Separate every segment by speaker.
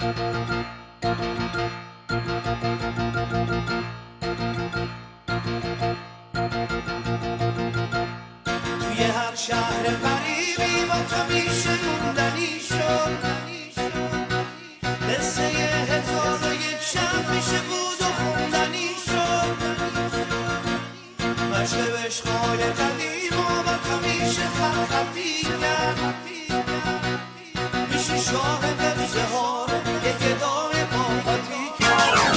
Speaker 1: توی هر شهر غریبی با تو میشه موندنی شد، قصه 1001 شب میشه بود و خوندنی شد، مشق عشقای قدیم و با تو میشه خطی کرد، میشه شاه قصه ها رو یه گدای باقاتی کرد.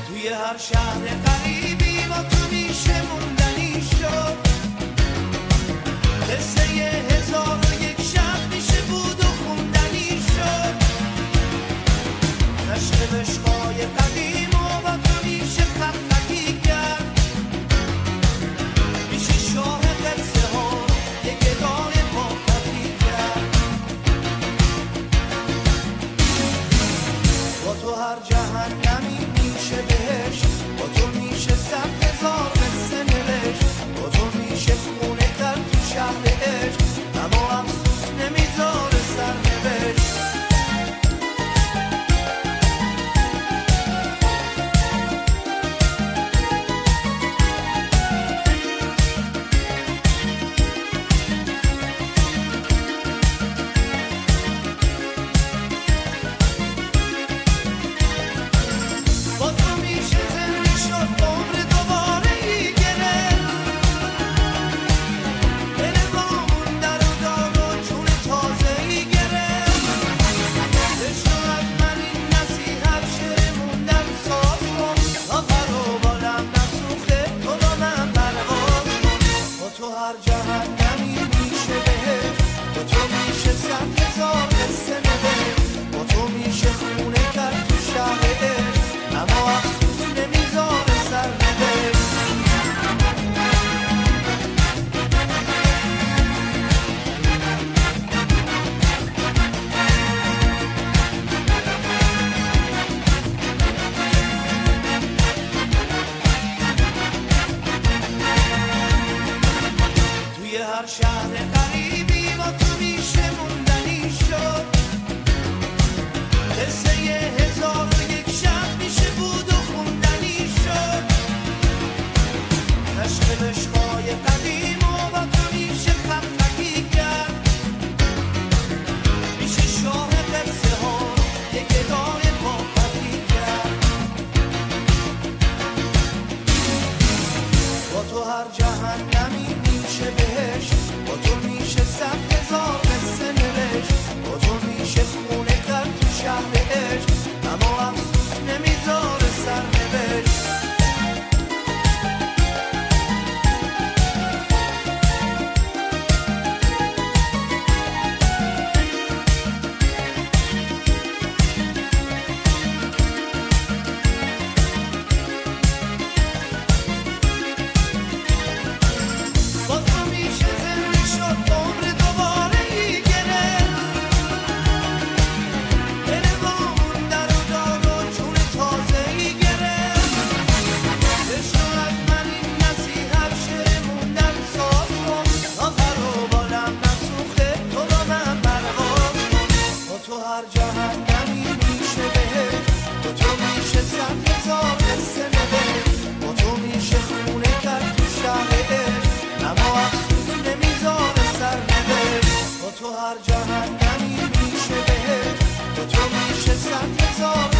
Speaker 1: توی هر شهر غریبی با تو میشه موندنی شد، قصه 1001 شب میشه بود و خوندنی شد، عشق عشقای قدیم و با تو میشه خطی کرد، میشه شاه قصه ها یه گدای باقاتی کرد. با تو هر جهنمی میشه بهشت، با تو میشه 100,000 قصه نوشت، با تو میشه خونه کرد تو شهر عشق، اما افسوس نمیذاره سرنوشت. با تو میشه زنده شد عمر دوباره ای گرفت، دل بامون در و داغ و جون تازه ای گرفت، بشنو از من این نصیحت شعر موندن ساز کن، تا پر و بالم نسوخه تو با من پرواز کن. با تو هر جهنمی میشه بهشت، با تو میشه 100,000 قصه نوشت، با تو میشه خونه کرد تو شهر عشق، اما افسوس نمیذاره سرنوشت. توی هر شهر غریبی با تو میشه موندنی شد، قصه 1001 شب میشه بود و خوندنی شد، عشق عشقای قدیم و با تو میشه خطی کرد، میشه شاه قصه ها یه گدای باقاتی کرد. با تو هر جهنمی میشه بهشت، با تو میشه 100,000 قصه نوشت، با تو میشه خونه کرد تو شهر عشق، اما افسوس نمیذاره سرنوشت. با تو میشه زنده شد عمر دوباره ای گرفت، دل بامون در و داغ و جون تازه ای گرفت، بشنو از من این نصیحت شعر موندن ساز کن، تا پر و بالم نسوخه تو با من پرواز کن. با تو هر جهنمی میشه بهشت، با تو میشه 100,000 قصه نوشت، با تو میشه خونه کرد تو شهر عشق، اما افسوس نمیذاره سرنوشت. با تو هر جهنمی میشه بهشت، با تو میشه 100,000